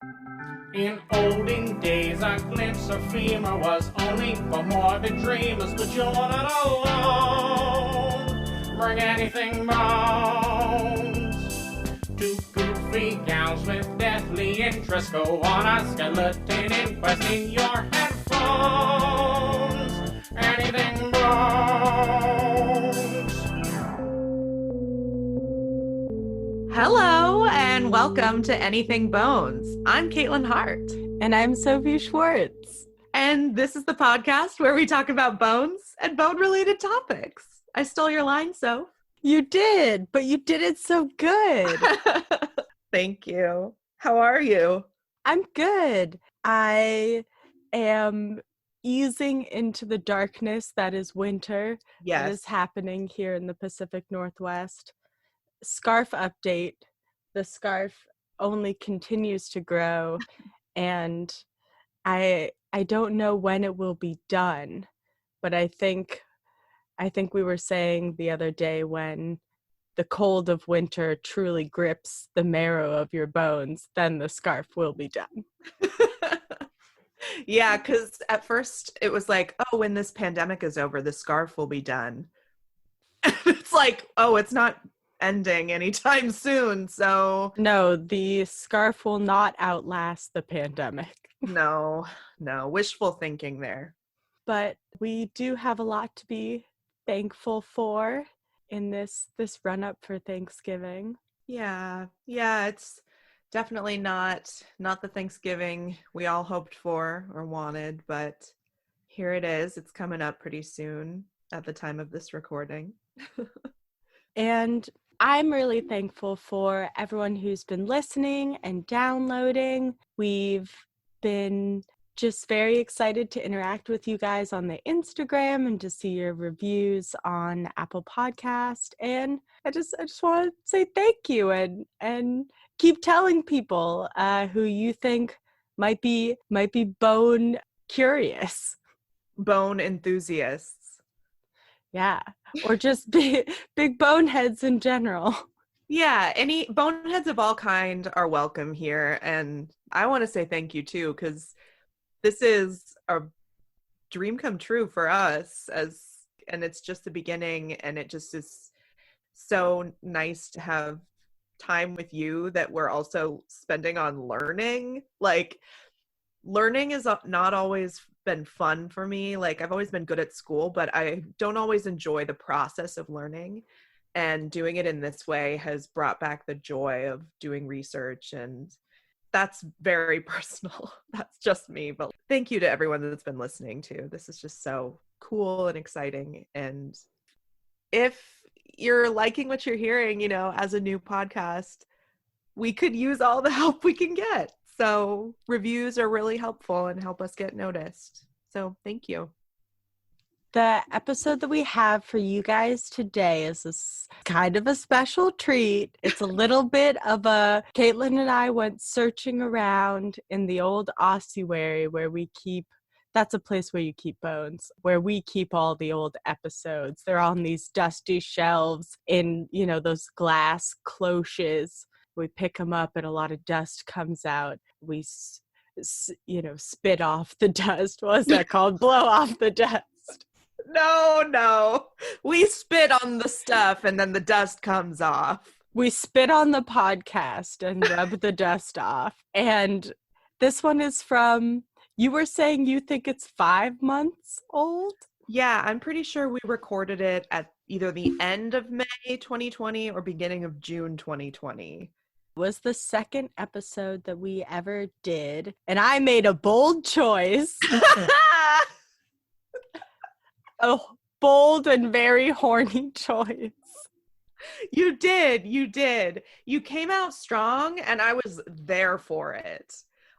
In olden days, a glimpse of femur was only for morbid dreamers, but you're not alone. Bring anything bones. Two goofy gals with deathly interest go on a skeleton inquest in your headphones. Anything bones. Hello and welcome to Anything Bones. I'm Caitlin Hart. And I'm Sophie Schwartz. And this is the podcast where we talk about bones and bone-related topics. I stole your line, Soph. You did, but you did it so good. Thank you. How are you? I'm good. I am easing into the darkness that is winter. Yes. That is happening here in the Pacific Northwest. Scarf update. The scarf only continues to grow, and I don't know when it will be done, but I think we were saying the other day when the cold of winter truly grips the marrow of your bones, then the scarf will be done. Yeah, because at first it was like, oh, when this pandemic is over, the scarf will be done. It's like, oh, it's not ending anytime soon, so No, the scarf will not outlast the pandemic. no, wishful thinking there. But we do have a lot to be thankful for in this run up for Thanksgiving. Yeah, it's definitely not the Thanksgiving we all hoped for or wanted, but here it is. It's coming up pretty soon at the time of this recording. And I'm really thankful for everyone who's been listening and downloading. We've been just very excited to interact with you guys on the Instagram and to see your reviews on Apple Podcast. And I just want to say thank you and keep telling people who you think might be bone curious. Bone enthusiasts. Yeah, or just big boneheads in general. Yeah, any boneheads of all kind are welcome here. And I want to say thank you too, because this is a dream come true for us, and it's just the beginning, and it just is so nice to have time with you that we're also spending on learning. Like, learning is not always been fun for me. Like, I've always been good at school, but I don't always enjoy the process of learning, and doing it in this way has brought back the joy of doing research, and that's very personal. That's just me, but thank you to everyone that's been listening too. This is just so cool and exciting. And if you're liking what you're hearing, as a new podcast, we could use all the help we can get. So reviews are really helpful and help us get noticed. So thank you. The episode that we have for you guys today is kind of a special treat. It's a little bit of Caitlin and I went searching around in the old ossuary where that's a place where you keep bones, where we keep all the old episodes. They're on these dusty shelves in, those glass cloches. We pick them up and a lot of dust comes out. We, spit off the dust. What was that called? Blow off the dust. No. We spit on the stuff and then the dust comes off. We spit on the podcast and rub the dust off. And this one is from, you were saying you think it's 5 months old? Yeah, I'm pretty sure we recorded it at either the end of May 2020 or beginning of June 2020. It was the second episode that we ever did. And I made a bold choice. A bold and very horny choice. You did. You came out strong, and I was there for it.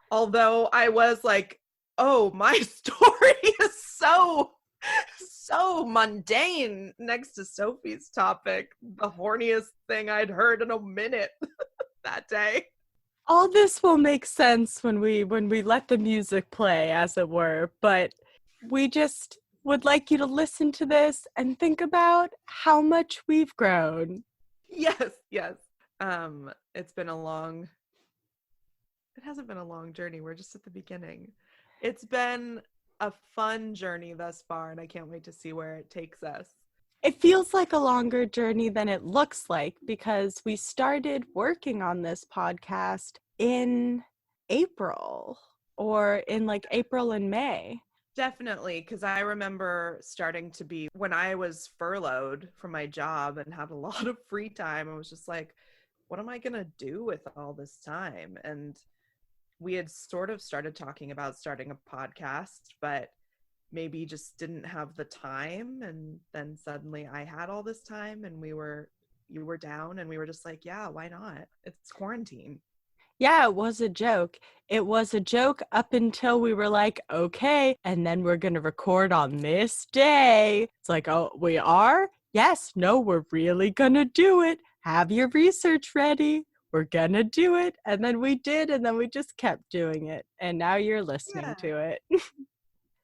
Although I was like, oh, my story is so mundane next to Sophie's topic. The horniest thing I'd heard in a minute that day. All this will make sense when we let the music play, as it were. But we just would like you to listen to this and think about how much we've grown. Yes. It's been a long It hasn't been a long journey. We're just at the beginning. It's been a fun journey thus far, and I can't wait to see where it takes us. It feels like a longer journey than it looks like because we started working on this podcast in April or in like April and May. Definitely, because I remember starting to be, when I was furloughed from my job and had a lot of free time, I was just like, what am I going to do with all this time? And we had sort of started talking about starting a podcast, but maybe just didn't have the time. And then suddenly I had all this time and you were down and we were just like, yeah, why not? It's quarantine. Yeah, it was a joke. It was a joke up until we were like, okay, and then we're going to record on this day. It's like, oh, we are? Yes, no, we're really going to do it. Have your research ready. We're going to do it. And then we did, and then we just kept doing it. And now you're listening to it.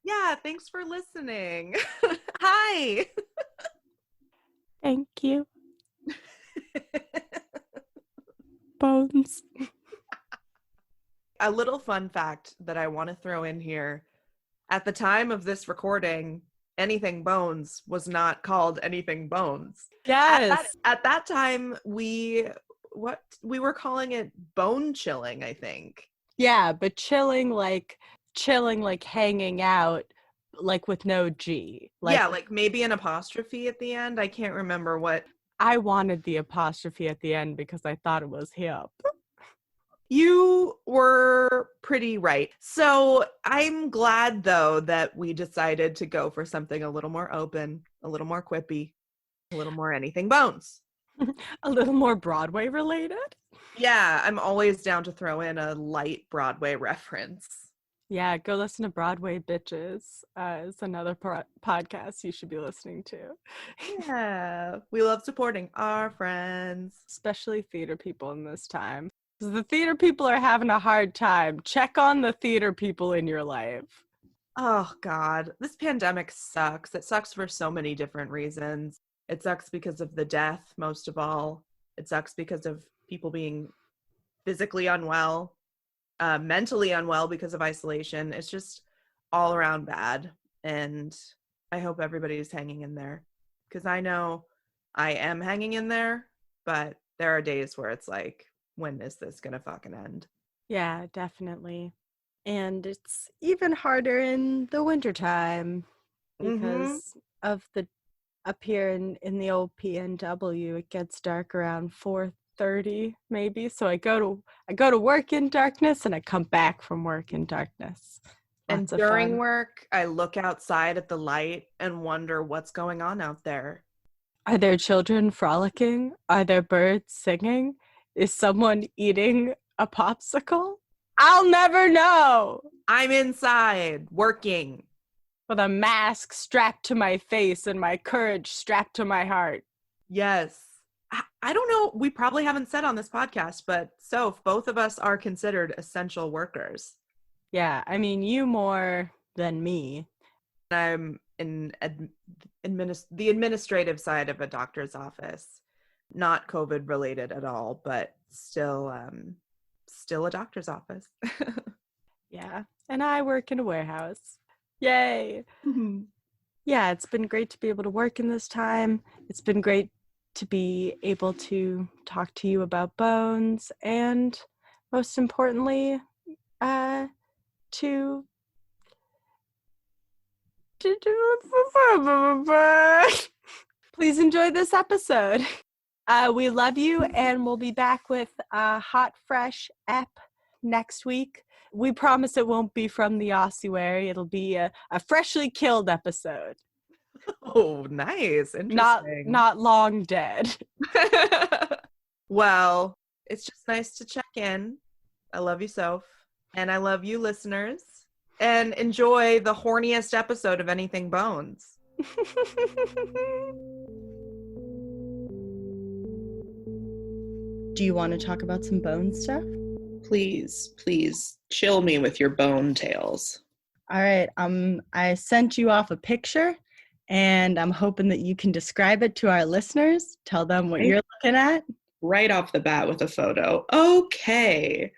Yeah, thanks for listening. Hi. Thank you. Bones. A little fun fact that I want to throw in here. At the time of this recording, Anything Bones was not called Anything Bones. Yes. At that time, we were calling it bone chilling, I think. Yeah, but chilling like hanging out, like with no G. Like maybe an apostrophe at the end. I can't remember what. I wanted the apostrophe at the end because I thought it was hip. You were pretty right. So I'm glad, though, that we decided to go for something a little more open, a little more quippy, a little more Anything Bones. A little more Broadway related? Yeah, I'm always down to throw in a light Broadway reference. Yeah, go listen to Broadway Bitches. It's another podcast you should be listening to. Yeah, we love supporting our friends. Especially theater people in this time. Because the theater people are having a hard time. Check on the theater people in your life. Oh, God. This pandemic sucks. It sucks for so many different reasons. It sucks because of the death, most of all. It sucks because of people being physically unwell, mentally unwell because of isolation. It's just all around bad. And I hope everybody's hanging in there. Because I know I am hanging in there, but there are days where it's like, when is this gonna fucking end? Yeah, definitely. And it's even harder in the wintertime because of the up here in the old PNW, it gets dark around 4:30 maybe. So I go to work in darkness and I come back from work in darkness. And during work, I look outside at the light and wonder what's going on out there. Are there children frolicking? Are there birds singing? Is someone eating a popsicle? I'll never know. I'm inside working with a mask strapped to my face and my courage strapped to my heart. Yes. I don't know. We probably haven't said on this podcast, but Soph, both of us are considered essential workers. Yeah. I mean, you more than me. I'm in the administrative side of a doctor's office. Not COVID related at all, but still a doctor's office. Yeah. And I work in a warehouse. Yay. Mm-hmm. Yeah, it's been great to be able to work in this time. It's been great to be able to talk to you about bones and most importantly, to please enjoy this episode. We love you, and we'll be back with a hot, fresh ep next week. We promise it won't be from the ossuary. It'll be a freshly killed episode. Oh, nice. Interesting. Not long dead. Well, it's just nice to check in. I love you, Soph. And I love you, listeners. And enjoy the horniest episode of Anything Bones. Do you want to talk about some bone stuff? Please chill me with your bone tales. All right. I sent you off a picture and I'm hoping that you can describe it to our listeners. Tell them what you're looking at. right off the bat with a photo. Okay.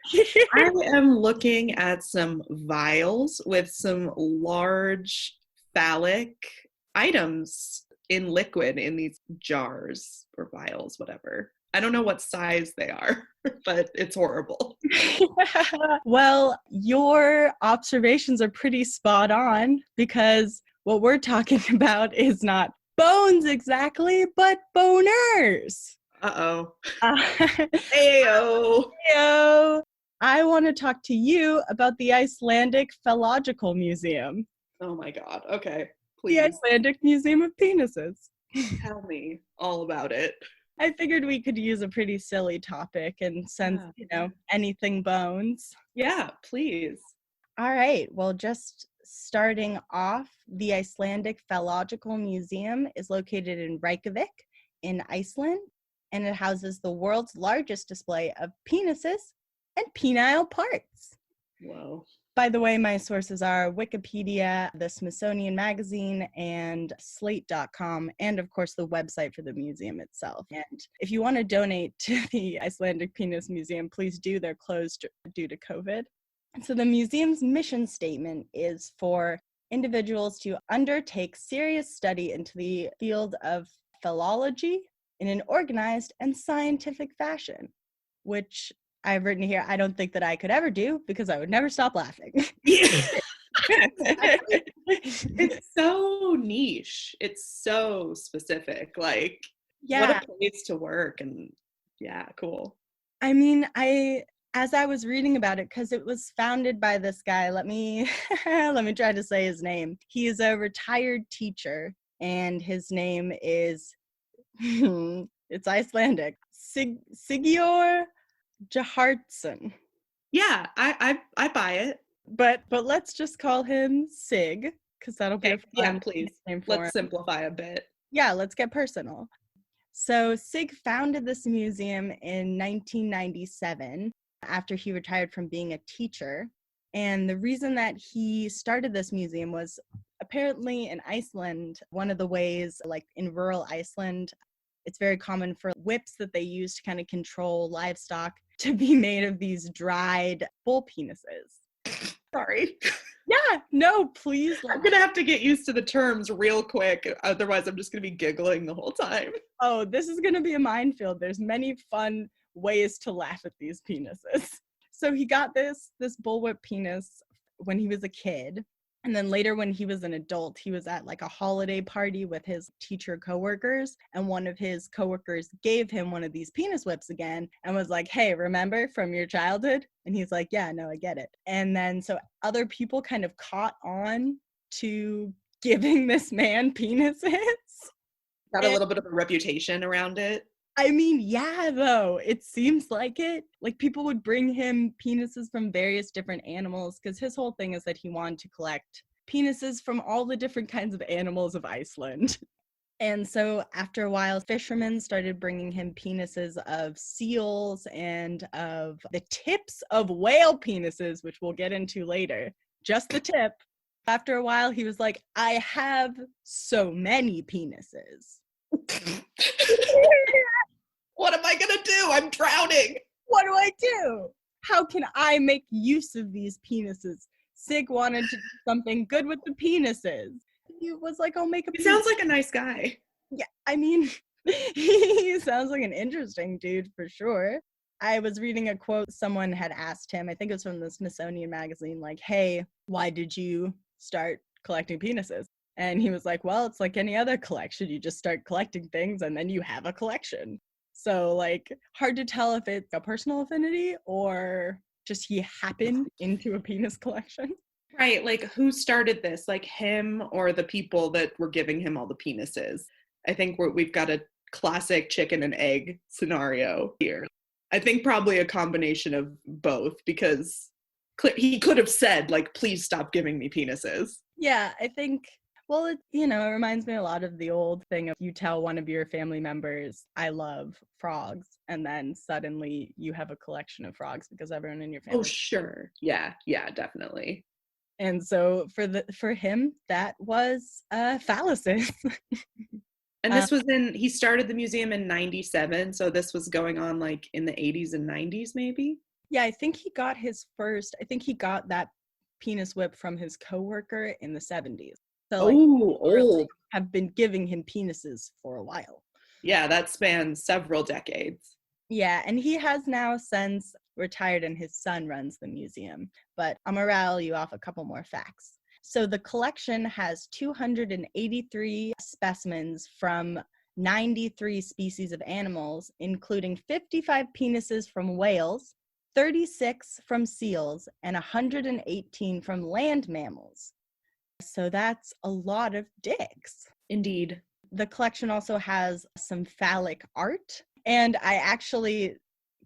I am looking at some vials with some large phallic items in liquid in these jars or vials, whatever. I don't know what size they are, but it's horrible. Well, your observations are pretty spot on, because what we're talking about is not bones exactly, but boners. Uh-oh. Uh, Ayo. Heyo. I want to talk to you about the Icelandic Phallological Museum. Oh my God. Okay, The please Icelandic Museum of Penises. tell me all about it. I figured we could use a pretty silly topic, and since, anything bones. Yeah, please. All right. Well, just starting off, the Icelandic Phallological Museum is located in Reykjavik in Iceland, and it houses the world's largest display of penises and penile parts. Whoa. By the way, my sources are Wikipedia, the Smithsonian Magazine, and Slate.com, and of course the website for the museum itself. And if you want to donate to the Icelandic Penis Museum, please do. They're closed due to COVID. So the museum's mission statement is for individuals to undertake serious study into the field of phallology in an organized and scientific fashion, which I've written here, I don't think that I could ever do, because I would never stop laughing. It's so niche. It's so specific. Like, what a place to work. And yeah, cool. I mean, as I was reading about it, because it was founded by this guy, let me try to say his name. He is a retired teacher, and his name is, it's Icelandic, Sigurður Jahardsson. Yeah, I buy it. But let's just call him Sig, because that'll be a fun please. name for him. Let's simplify a bit. Yeah, let's get personal. So Sig founded this museum in 1997 after he retired from being a teacher. And the reason that he started this museum was apparently in Iceland, one of the ways, like in rural Iceland, it's very common for whips that they use to kind of control livestock to be made of these dried bull penises. Sorry. Yeah, no, please. I'm going to have to get used to the terms real quick. Otherwise, I'm just going to be giggling the whole time. Oh, this is going to be a minefield. There's many fun ways to laugh at these penises. So he got this bullwhip penis when he was a kid. And then later when he was an adult, he was at like a holiday party with his teacher coworkers, and one of his coworkers gave him one of these penis whips again and was like, hey, remember from your childhood? And he's like, yeah, no, I get it. And then so other people kind of caught on to giving this man penises. Got a little bit of a reputation around it. I mean, yeah, though, it seems like it. Like, people would bring him penises from various different animals, because his whole thing is that he wanted to collect penises from all the different kinds of animals of Iceland. And so after a while, fishermen started bringing him penises of seals and of the tips of whale penises, which we'll get into later. Just the tip. After a while, he was like, I have so many penises. What am I going to do? I'm drowning. What do I do? How can I make use of these penises? Sig wanted to do something good with the penises. He was like, I'll make a penis. He sounds like a nice guy. Yeah, I mean, he sounds like an interesting dude for sure. I was reading a quote someone had asked him, I think it was from the Smithsonian Magazine, like, hey, why did you start collecting penises? And he was like, well, it's like any other collection. You just start collecting things and then you have a collection. So, like, hard to tell if it's a personal affinity or just he happened into a penis collection. Right, like, who started this? Like, him or the people that were giving him all the penises? I think we've got a classic chicken and egg scenario here. I think probably a combination of both, because he could have said, like, please stop giving me penises. Yeah, I think... Well, it reminds me a lot of the old thing of you tell one of your family members, I love frogs, and then suddenly you have a collection of frogs because everyone in your family. Oh, sure. Yeah, definitely. And so for him, that was phalluses. And this was he started the museum in 97, so this was going on like in the 80s and 90s maybe? Yeah, I think he got that penis whip from his coworker in the 70s. So like, old. Have been giving him penises for a while. Yeah, that spans several decades. Yeah, and he has now since retired and his son runs the museum. But I'm going to rattle you off a couple more facts. So the collection has 283 specimens from 93 species of animals, including 55 penises from whales, 36 from seals, and 118 from land mammals. So that's a lot of dicks. Indeed. The collection also has some phallic art. And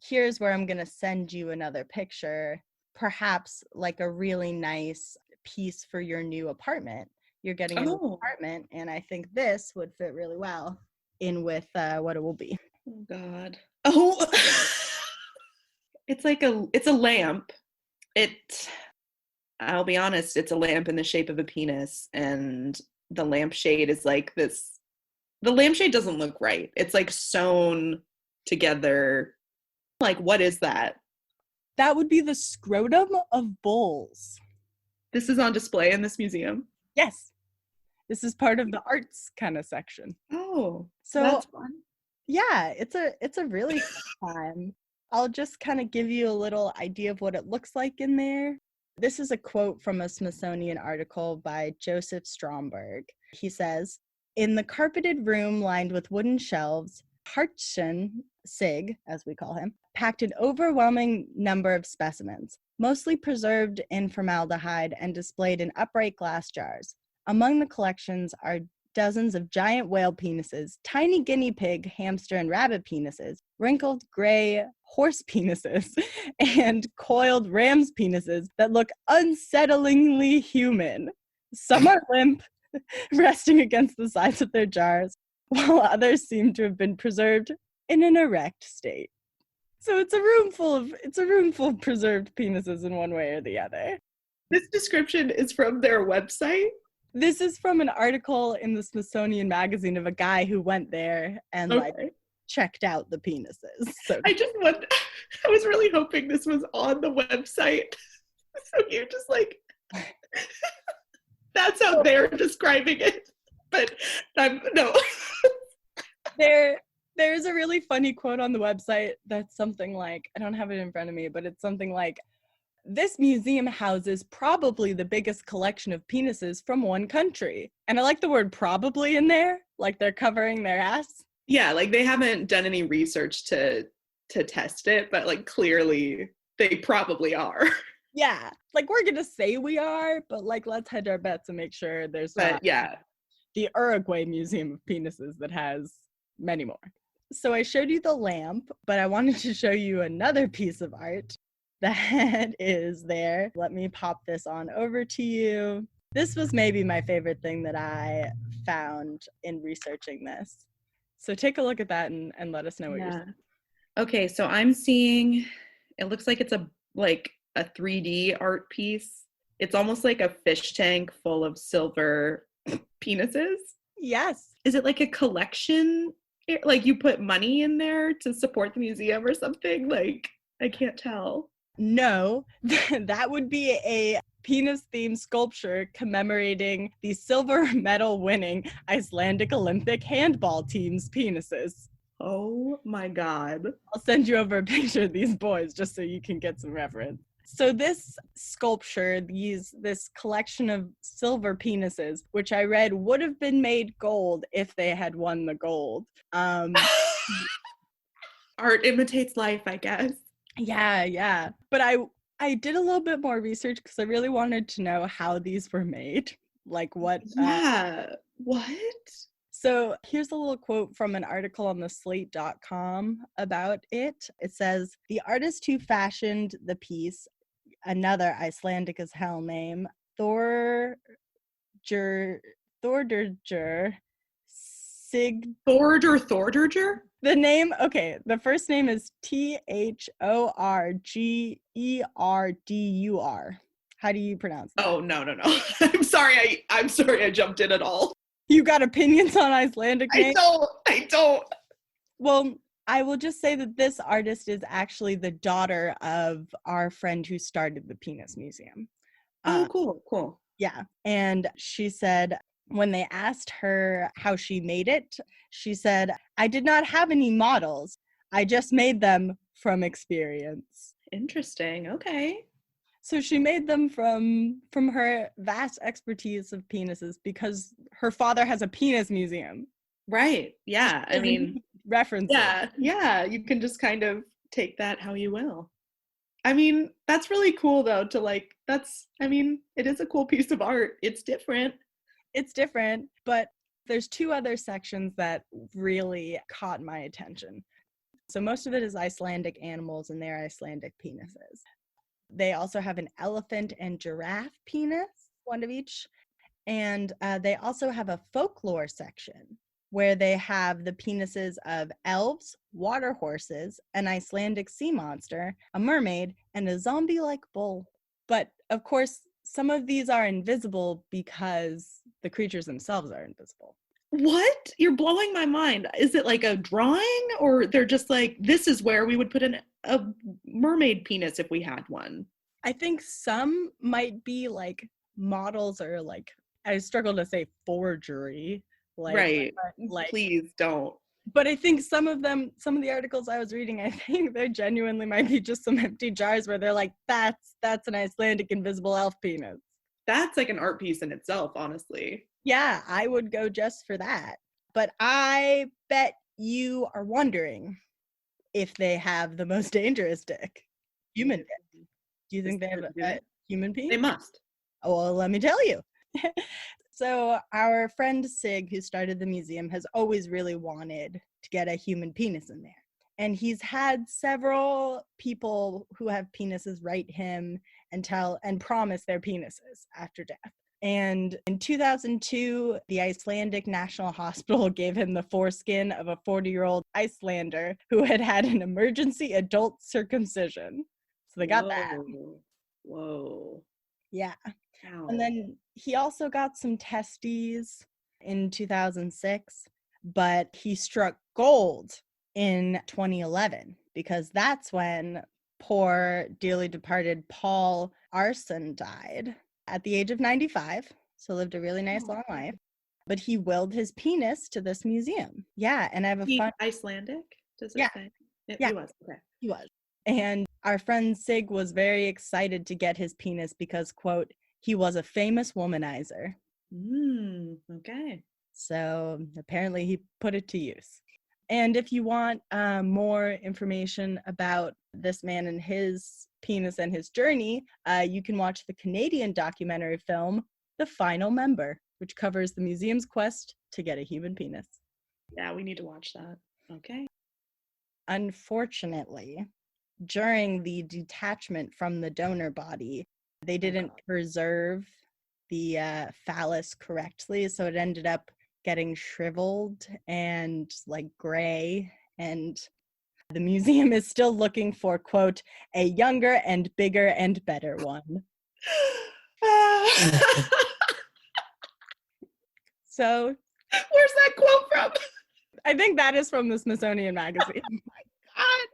here's where I'm going to send you another picture, perhaps like a really nice piece for your new apartment. You're getting a new apartment, and I think this would fit really well in with what it will be. Oh, God. Oh, it's a lamp. I'll be honest, it's a lamp in the shape of a penis, and the lampshade is like this. The lampshade doesn't look right. It's like sewn together. Like, what is that? That would be the scrotum of bulls. This is on display in this museum? Yes. This is part of the arts kind of section. Oh, so that's fun. Yeah, it's a really fun time. I'll just kind of give you a little idea of what it looks like in there. This is a quote from a Smithsonian article by Joseph Stromberg. He says, "In the carpeted room lined with wooden shelves, Hartschen Sig, as we call him, packed an overwhelming number of specimens, mostly preserved in formaldehyde and displayed in upright glass jars. Among the collections are dozens of giant whale penises, tiny guinea pig, hamster, and rabbit penises, wrinkled gray horse penises, and coiled ram's penises that look unsettlingly human. Some are limp, resting against the sides of their jars, while others seem to have been preserved in an erect state." So it's a room full of preserved penises in one way or the other. This description is from their website? This is from an article in the Smithsonian Magazine of a guy who went there and checked out the penises. So I was really hoping this was on the website. So you're just like, that's how they're describing it. But no. There's a really funny quote on the website that's something like, I don't have it in front of me, but it's something like, "This museum houses probably the biggest collection of penises from one country." And I like the word probably in there, like they're covering their ass. Yeah, like they haven't done any research to test it, but like clearly they probably are. Yeah, like we're gonna say we are, but like let's hedge our bets and make sure there's the Uruguay Museum of Penises that has many more. So I showed you the lamp, but I wanted to show you another piece of art that is there. Let me pop this on over to you. This was maybe my favorite thing that I found in researching this. So take a look at that and let us know what you're seeing. Okay, so I'm seeing, it looks like it's a 3D art piece. It's almost like a fish tank full of silver penises. Yes. Is it like a collection? Like you put money in there to support the museum or something? Like, I can't tell. No, that would be a penis-themed sculpture commemorating the silver medal winning Icelandic Olympic handball team's penises. Oh my God. I'll send you over a picture of these boys just so you can get some reference. So this sculpture, this collection of silver penises, which I read would have been made gold if they had won the gold. Art imitates life, I guess. Yeah. But I did a little bit more research because I really wanted to know how these were made. Like what? What? So here's a little quote from an article on the slate.com about it. It says, "The artist who fashioned the piece, another Icelandic as hell name, Thordur Sig... Thordur? The name, okay, the first name is Thorgerdur. How do you pronounce that? Oh, no. I'm sorry I jumped in at all. You got opinions on Icelandic names? I don't. Well, I will just say that this artist is actually the daughter of our friend who started the Penis Museum. Oh, cool. Yeah. And she said when they asked her how she made it, she said, "I did not have any models. I just made them from experience." Interesting. Okay. So she made them from her vast expertise of penises because her father has a penis museum. Right. Yeah. I mean, references. Yeah. You can just kind of take that how you will. I mean, that's really cool though it is a cool piece of art. It's different. It's different, but there's two other sections that really caught my attention. So most of it is Icelandic animals and their Icelandic penises. They also have an elephant and giraffe penis, one of each. And they also have a folklore section where they have the penises of elves, water horses, an Icelandic sea monster, a mermaid, and a zombie-like bull. But of course, some of these are invisible because the creatures themselves are invisible. What? You're blowing my mind. Is it like a drawing, or they're just like, this is where we would put a mermaid penis if we had one? I think some might be like models, or like, I struggle to say forgery. Right. Please don't. But I think some of the articles I was reading, I think they genuinely might be just some empty jars where they're like, that's an Icelandic invisible elf penis. That's like an art piece in itself, honestly. Yeah, I would go just for that. But I bet you are wondering if they have the most dangerous dick. Human dick. Do you think they have a human penis? They must. Oh, well, let me tell you. So our friend Sig, who started the museum, has always really wanted to get a human penis in there. And he's had several people who have penises write him and promise their penises after death. And in 2002, the Icelandic National Hospital gave him the foreskin of a 40-year-old Icelander who had had an emergency adult circumcision. So they got that. Whoa. Yeah. Ow. And then he also got some testes in 2006, but he struck gold in 2011 because that's when poor, dearly departed Paul Arson died at the age of 95, so lived a really nice long life. But he willed his penis to this museum. Yeah, and I have a fun... Icelandic? Does it say? Yeah. He was. Okay. He was. And our friend Sig was very excited to get his penis because, quote, he was a famous womanizer. Okay. So apparently he put it to use. And if you want more information about this man and his penis and his journey, you can watch the Canadian documentary film, The Final Member, which covers the museum's quest to get a human penis. Yeah, we need to watch that. Okay. Unfortunately, during the detachment from the donor body, they didn't preserve the phallus correctly, so it ended up getting shriveled and like gray, and the museum is still looking for, quote, a younger and bigger and better one. So where's that quote from? I think that is from the Smithsonian Magazine. Oh my God,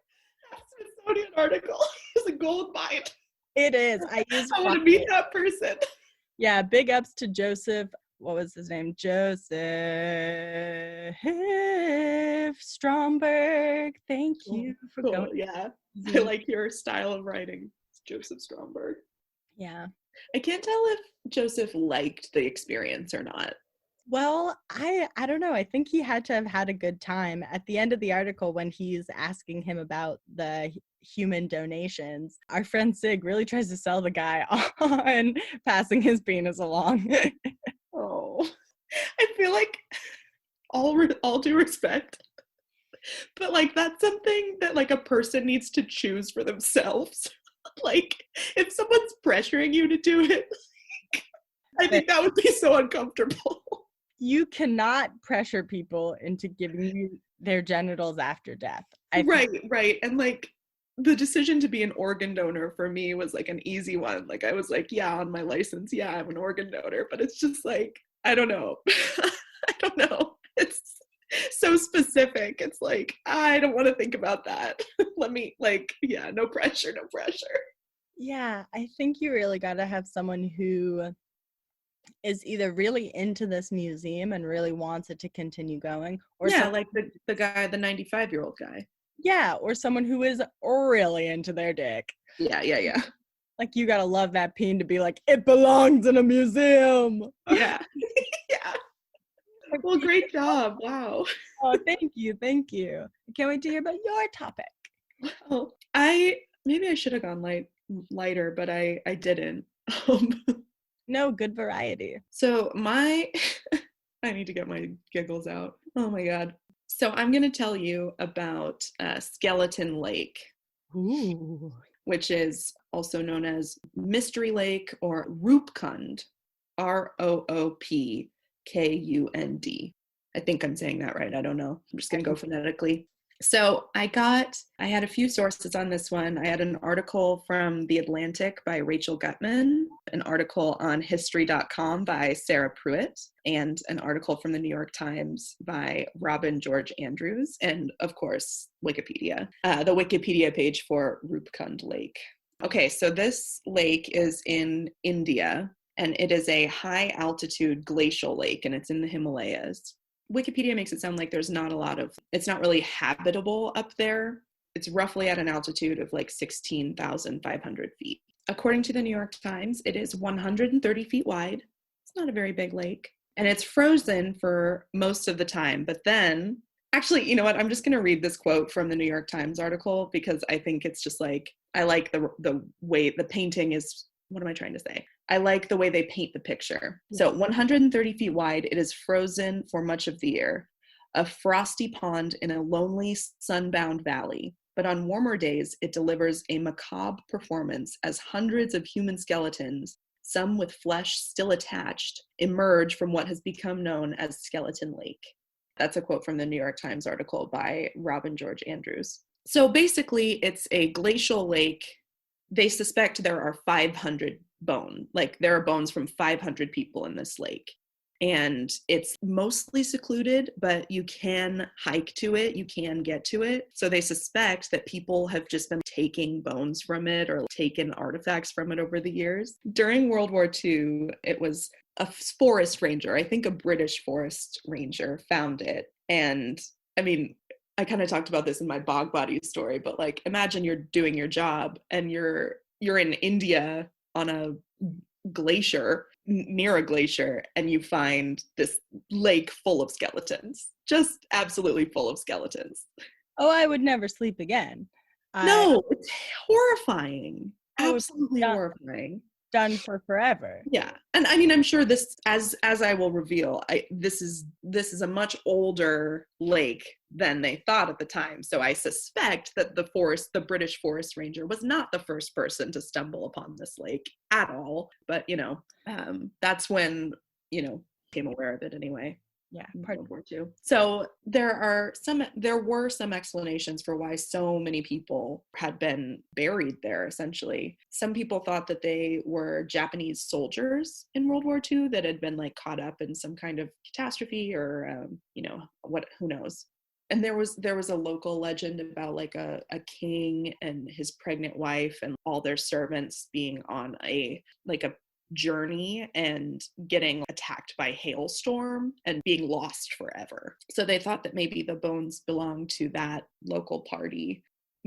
that Smithsonian article is a gold mine. It is. I want to meet that person. Yeah, big ups to Joseph. What was his name? Joseph Stromberg. Thank you for going. Yeah, I like your style of writing, Joseph Stromberg. Yeah. I can't tell if Joseph liked the experience or not. Well, I don't know. I think he had to have had a good time. At the end of the article, when he's asking him about the human donations, our friend Sig really tries to sell the guy on passing his penis along. Oh, I feel like all due respect, but like that's something that like a person needs to choose for themselves. Like if someone's pressuring you to do it, I think that would be so uncomfortable. You cannot pressure people into giving you their genitals after death. Right. And like the decision to be an organ donor for me was like an easy one. Like I was like, yeah, on my license, yeah, I'm an organ donor. But it's just like, I don't know. I don't know. It's so specific. It's like, I don't want to think about that. Let me, like, yeah, no pressure, no pressure. Yeah, I think you really got to have someone who is either really into this museum and really wants it to continue going, or Yeah, like the guy, the 95-year-old guy. yeah, or someone who is really into their dick. Yeah. Like, you gotta love that peen to be like, it belongs in a museum. Yeah. Yeah. Well, great job. Wow. Oh, thank you. I can't wait to hear about your topic. Well, maybe I should have gone lighter, but I didn't. No, good variety. So I need to get my giggles out. Oh my God. So I'm going to tell you about Skeleton Lake. Ooh. Which is also known as Mystery Lake or Roopkund, Roopkund. I think I'm saying that right. I don't know. I'm just going to go phonetically. So I had a few sources on this one. I had an article from The Atlantic by Rachel Gutman, an article on history.com by Sarah Pruitt, and an article from the New York Times by Robin George Andrews, and of course, Wikipedia, the Wikipedia page for Roopkund Lake. Okay, so this lake is in India, and it is a high altitude glacial lake, and it's in the Himalayas. Wikipedia makes it sound like it's not really habitable up there. It's roughly at an altitude of like 16,500 feet. According to the New York Times, it is 130 feet wide. It's not a very big lake. And it's frozen for most of the time. But then, actually, you know what? I'm just going to read this quote from the New York Times article because I think it's just like, I like the way the painting is. What am I trying to say? I like the way they paint the picture. So 130 feet wide, it is frozen for much of the year, a frosty pond in a lonely, sunbound valley. But on warmer days, it delivers a macabre performance as hundreds of human skeletons, some with flesh still attached, emerge from what has become known as Skeleton Lake. That's a quote from the New York Times article by Robin George Andrews. So basically, it's a glacial lake. They suspect there are 500 bones, like there are bones from 500 people in this lake. And it's mostly secluded, but you can hike to it, you can get to it. So they suspect that people have just been taking bones from it or taken artifacts from it over the years. During World War II, it was a forest ranger, I think a British forest ranger, found it. And I mean, I kind of talked about this in my bog body story, but like, imagine you're doing your job and you're in India on a glacier, near a glacier, and you find this lake full of skeletons, just absolutely full of skeletons. Oh, I would never sleep again. No, it's horrifying. Absolutely horrifying. Done for forever. Yeah. And I mean, I'm sure this, as I will reveal, this is a much older lake than they thought at the time. So I suspect that the British forest ranger was not the first person to stumble upon this lake at all. But, that's when, became aware of it anyway. Yeah, World War II. So there were some explanations for why so many people had been buried there, essentially. Some people thought that they were Japanese soldiers in World War II that had been like caught up in some kind of catastrophe or, who knows. And there was a local legend about like a king and his pregnant wife and all their servants being on a journey and getting attacked by hailstorm and being lost forever. So they thought that maybe the bones belonged to that local party.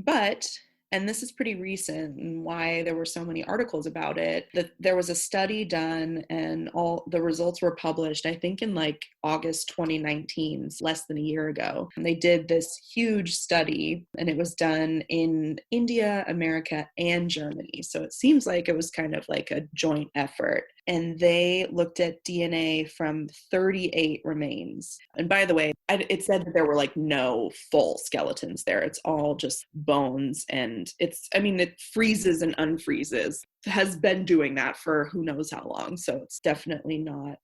But, and this is pretty recent and why there were so many articles about it, that there was a study done and all the results were published, I think in like August 2019, less than a year ago. And they did this huge study and it was done in India, America, and Germany. So it seems like it was kind of like a joint effort. And they looked at DNA from 38 remains. And by the way, it said that there were like no full skeletons there. It's all just bones. And it freezes and unfreezes. It has been doing that for who knows how long. So it's definitely not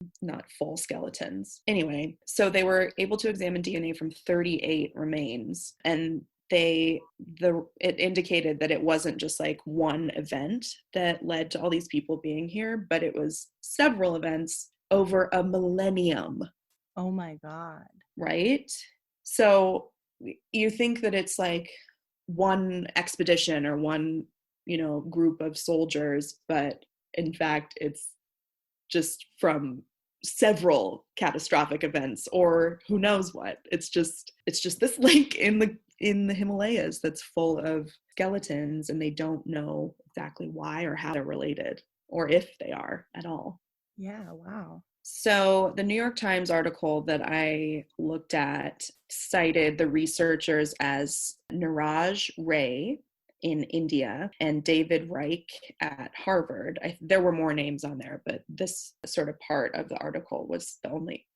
full skeletons. Anyway, so they were able to examine DNA from 38 remains. And it indicated that it wasn't just like one event that led to all these people being here, but it was several events over a millennium. Oh my God. right? So you think that it's like one expedition or one, group of soldiers, but in fact, it's just from several catastrophic events, or who knows what. It's just this lake in the Himalayas that's full of skeletons, and they don't know exactly why or how they're related, or if they are at all. Yeah, wow. So the New York Times article that I looked at cited the researchers as Niraj Ray in India and David Reich at Harvard. There were more names on there, but this sort of part of the article was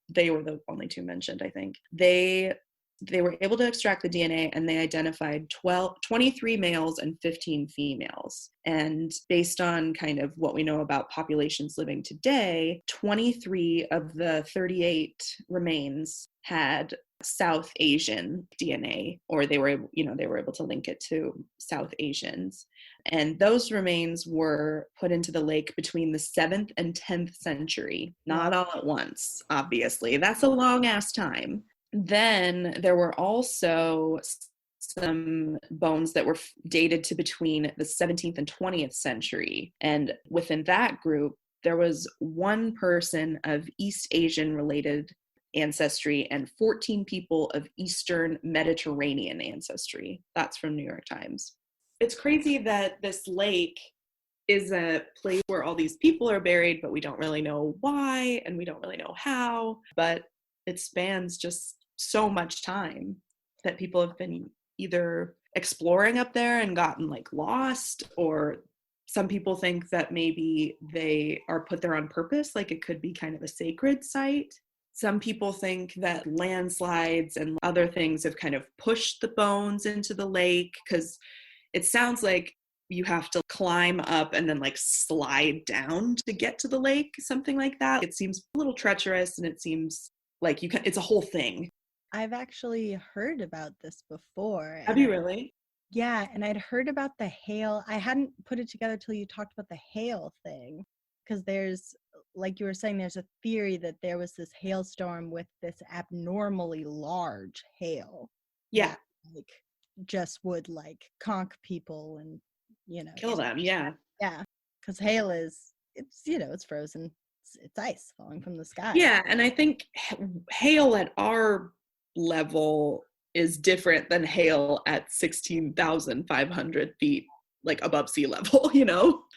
they were the only two mentioned, I think. They were able to extract the DNA, and they identified 23 males and 15 females. And based on kind of what we know about populations living today, 23 of the 38 remains had South Asian DNA, or they were able to link it to South Asians. And those remains were put into the lake between the 7th and 10th century, not all at once, obviously. That's a long ass time. Then there were also some bones that were dated to between the 17th and 20th century. And within that group, there was one person of East Asian related ancestry and 14 people of Eastern Mediterranean ancestry. That's from New York Times. It's crazy that this lake is a place where all these people are buried, but we don't really know why, and we don't really know how. But it spans just so much time that people have been either exploring up there and gotten like lost, or some people think that maybe they are put there on purpose, like it could be kind of a sacred site. Some people think that landslides and other things have kind of pushed the bones into the lake, because it sounds like you have to climb up and then like slide down to get to the lake, something like that. It seems a little treacherous, and it seems like it's a whole thing. I've actually heard about this before. Have you really? Yeah, and I'd heard about the hail. I hadn't put it together till you talked about the hail thing, because there's, like you were saying, there's a theory that there was this hailstorm with this abnormally large hail. Yeah. That, like, just would like conk people and, kill them. Yeah. Yeah, because hail it's frozen. It's ice falling from the sky. Yeah, and I think hail at our level is different than hail at 16,500 feet, like above sea level,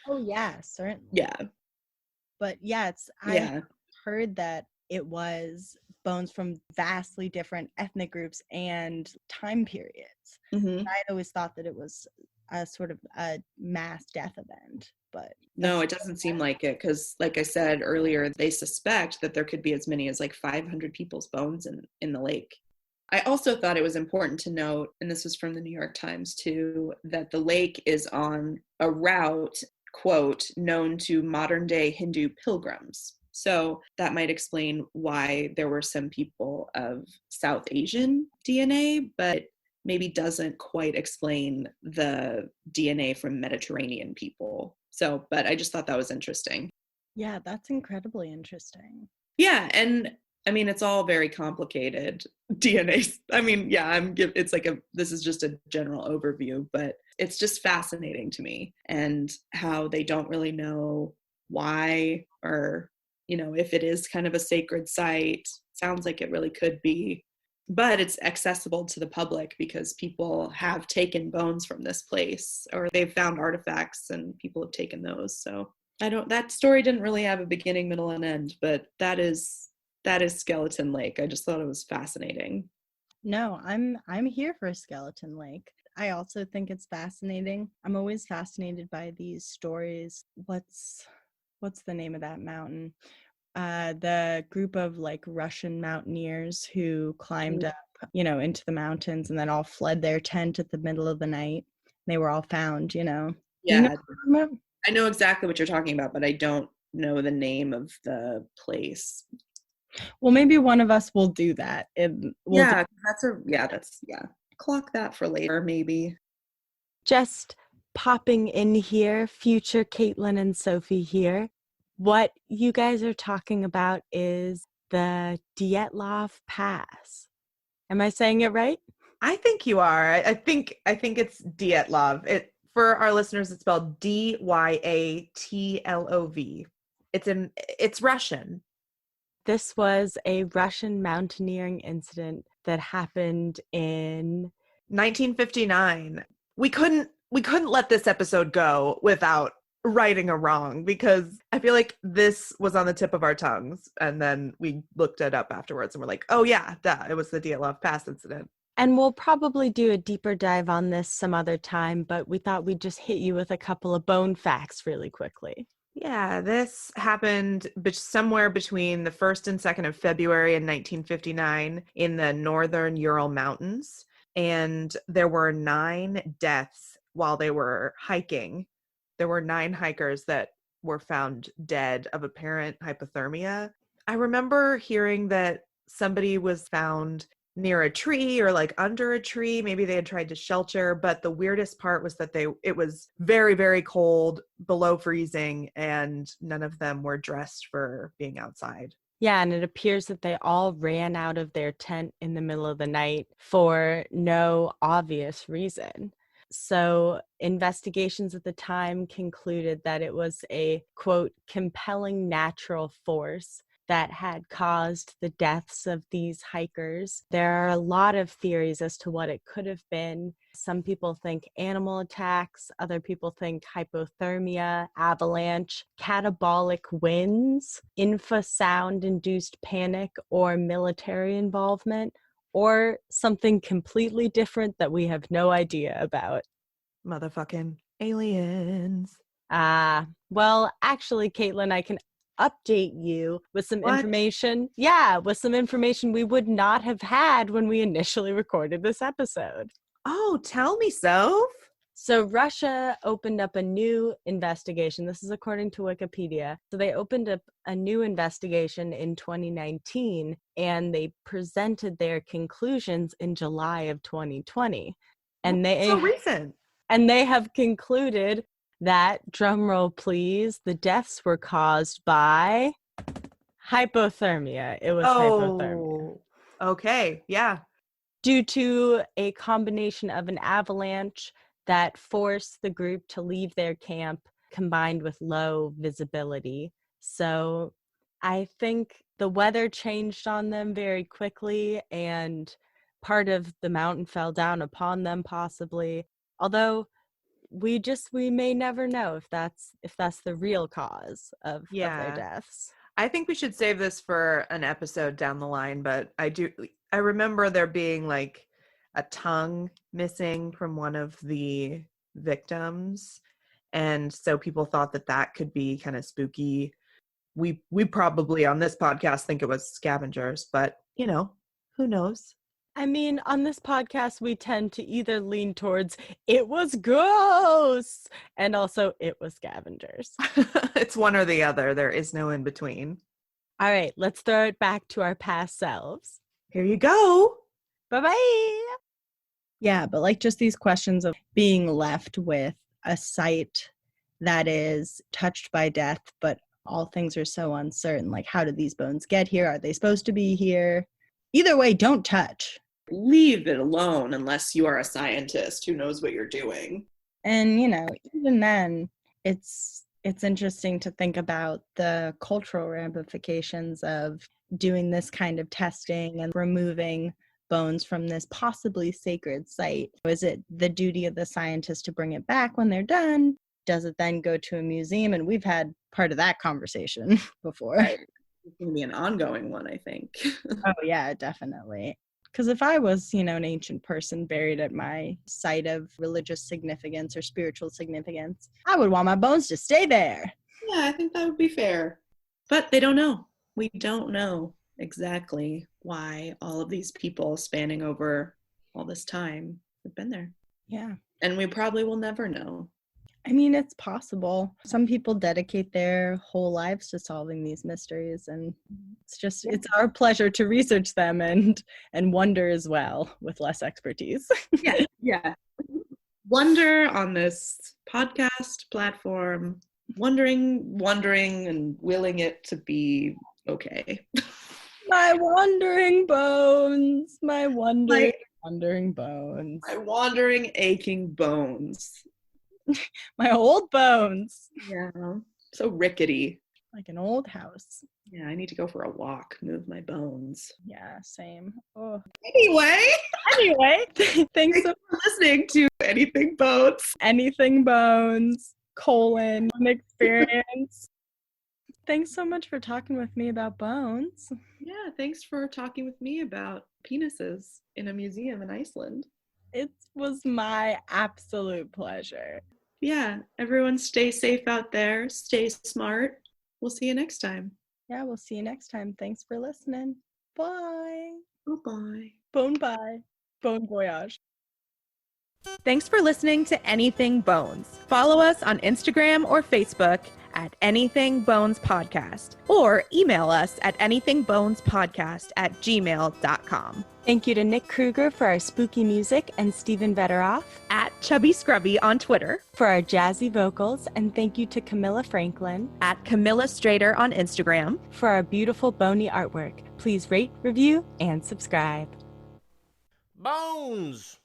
Oh yeah, certainly. Yeah. But yeah, I heard that it was bones from vastly different ethnic groups and time periods. Mm-hmm. I'd always thought that it was a sort of a mass death event, but no, it doesn't seem like it, because like I said earlier, they suspect that there could be as many as like 500 people's bones in the lake. I also thought it was important to note, and this was from the New York Times too, that the lake is on a route, quote, known to modern day Hindu pilgrims. So that might explain why there were some people of South Asian DNA, but maybe doesn't quite explain the DNA from Mediterranean people. So, but I just thought that was interesting. Yeah, that's incredibly interesting. Yeah, and I mean, it's all very complicated DNA. I mean, yeah, it's like this is just a general overview, but it's just fascinating to me, and how they don't really know why, or, if it is kind of a sacred site. Sounds like it really could be, but it's accessible to the public because people have taken bones from this place, or they've found artifacts and people have taken those. So that story didn't really have a beginning, middle, and end, but that is Skeleton Lake. I just thought it was fascinating. No, I'm here for Skeleton Lake. I also think it's fascinating. I'm always fascinated by these stories. What's the name of that mountain? The group of like Russian mountaineers who climbed up, into the mountains and then all fled their tent at the middle of the night. They were all found, Yeah. I know exactly what you're talking about, but I don't know the name of the place. Well, maybe one of us will do that. Clock that for later, maybe. Just popping in here, future Katelyn and Sophie here. What you guys are talking about is the Dietlov Pass. Am I saying it right? I think you are. I think it's Dietlov. For our listeners, it's spelled Dyatlov. It's Russian. This was a Russian mountaineering incident that happened in 1959. We couldn't let this episode go without righting a wrong, because I feel like this was on the tip of our tongues, and then we looked it up afterwards and we're like, oh yeah, duh, it was the Dyatlov Pass incident. And we'll probably do a deeper dive on this some other time, but we thought we'd just hit you with a couple of bone facts really quickly. Yeah, this happened somewhere between the 1st and 2nd of February in 1959 in the northern Ural Mountains. And there were 9 deaths while they were hiking. There were 9 hikers that were found dead of apparent hypothermia. I remember hearing that somebody was found near a tree or like under a tree. Maybe they had tried to shelter, but the weirdest part was that it was very, very cold, below freezing, and none of them were dressed for being outside. Yeah, and it appears that they all ran out of their tent in the middle of the night for no obvious reason. So investigations at the time concluded that it was a, quote, compelling natural force that had caused the deaths of these hikers. There are a lot of theories as to what it could have been. Some people think animal attacks, other people think hypothermia, avalanche, catabolic winds, infrasound-induced panic, or military involvement, or something completely different that we have no idea about. Motherfucking aliens. Well, actually, Katelyn, I can update you with some What? information. Yeah, with some information we would not have had when we initially recorded this episode. Oh, tell me, Soph. So Russia opened up a new investigation. This is according to Wikipedia. So they opened up a new investigation in 2019, and they presented their conclusions in July of 2020. And So recent. And they have concluded that, drumroll please, the deaths were caused by hypothermia. It was hypothermia. Okay, yeah. Due to a combination of an avalanche that forced the group to leave their camp, combined with low visibility. So I think the weather changed on them very quickly, and part of the mountain fell down upon them possibly. Although we may never know if that's the real cause of their deaths. I think we should save this for an episode down the line, but I remember there being like a tongue missing from one of the victims, and so people thought that could be kind of spooky. We probably on this podcast think it was scavengers, but who knows? I mean, on this podcast, we tend to either lean towards it was ghosts and also it was scavengers. It's one or the other. There is no in between. All right, let's throw it back to our past selves. Here you go. Bye-bye. Yeah, but like just these questions of being left with a site that is touched by death, but all things are so uncertain. Like, how did these bones get here? Are they supposed to be here? Either way, don't touch. Leave it alone unless you are a scientist who knows what you're doing. And, even then, it's interesting to think about the cultural ramifications of doing this kind of testing and removing bones from this possibly sacred site. Is it the duty of the scientist to bring it back when they're done? Does it then go to a museum? And we've had part of that conversation before. Right. It's going to be an ongoing one, I think. Oh, yeah, definitely. Because if I was, an ancient person buried at my site of religious significance or spiritual significance, I would want my bones to stay there. Yeah, I think that would be fair. But they don't know. We don't know exactly why all of these people spanning over all this time have been there. Yeah. And we probably will never know. I mean, it's possible. Some people dedicate their whole lives to solving these mysteries, and it's our pleasure to research them and wonder as well with less expertise. Yeah. Wonder on this podcast platform, wondering and willing it to be okay. My wandering bones. My wandering bones. My wandering, aching bones. My old bones. Yeah. So rickety. Like an old house. Yeah, I need to go for a walk, move my bones. Yeah, same. Oh. Anyway, Thanks thanks so for listening to Anything Bones. Anything Bones, colon, an experience. Thanks so much for talking with me about bones. Yeah, thanks for talking with me about penises in a museum in Iceland. It was my absolute pleasure. Yeah, everyone stay safe out there. Stay smart. We'll see you next time. Yeah, we'll see you next time. Thanks for listening. Bye. Bye-bye. Bye. Bon voyage. Thanks for listening to Anything Bones. Follow us on Instagram or Facebook at Anything Bones Podcast, or email us at anythingbonespodcast@gmail.com. Thank you to Nick Kruger for our spooky music and Stephen Vetteroff At Chubby Scrubby on Twitter. for our jazzy vocals, and thank you to Camilla Franklin At Camilla Strader on Instagram. for our beautiful bony artwork. Please rate, review, and subscribe. Bones!